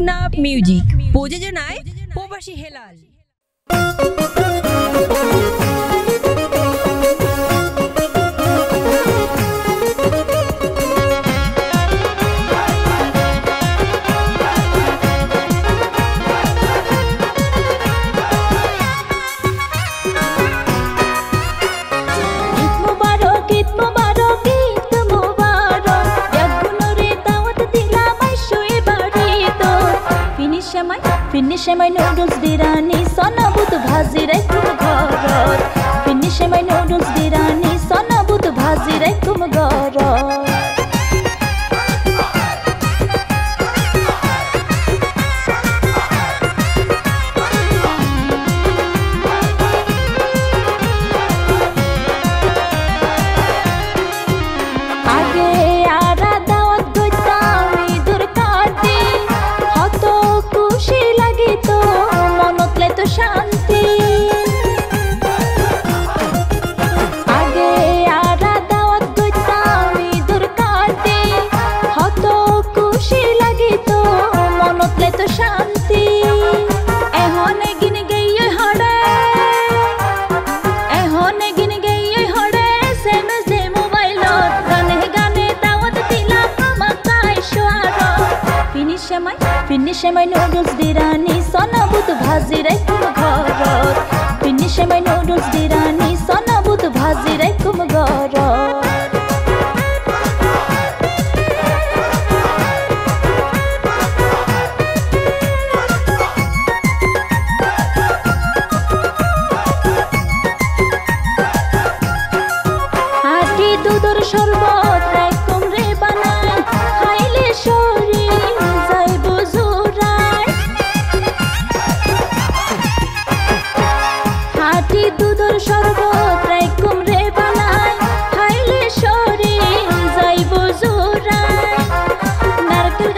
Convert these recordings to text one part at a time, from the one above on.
Teknaf music প্রযোজনায় প্রবাসী Helal. Finish my noodles birani sona but bhaji rekum ghorot Finish my noodles birani sona but bhaji rekum ghorot Finish my noodles birani sona but bhaji rekum ghorot Finish my noodles birani sona but bhaji rekum ghorot Hati dudor shorbot rekum re banai haile shori দুধর শরবত রাইকুম রে বানাই খাইলে শরীর যাইব জোরাই নারকেল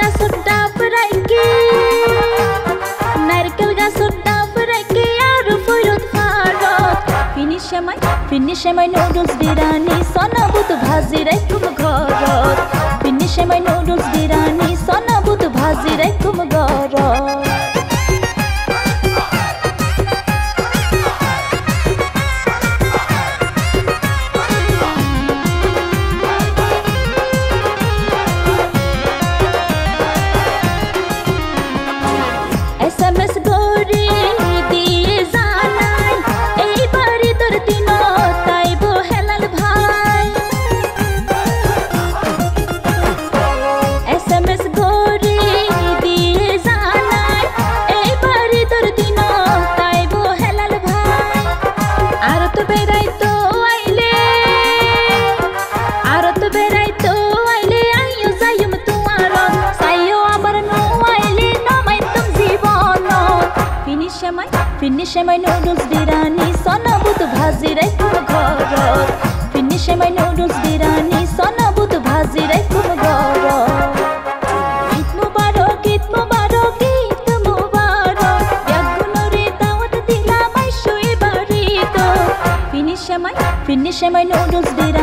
গাছের ডাব রাইকি আর ফইরত ফারত Finish my noodles birani sona but bhaji রাইকুম ঘরত Finish my noodles birani sona but bhaji রাইকুম ঘরত SMS gori diye janai ei bari tor dino taibo helal bhai SMS gori diye janai ei bari tor dino taibo helal bhai ar to berai to aile ayo jayum tumaron sayo abar no aile no mai tum Finish my noodles birani sona but bhaji rekum ghorot Finish my noodles birani sona but bhaji rekum ghorot Eid mubarak yagunore dawat dilam aisho ebarito Finish my noodles birani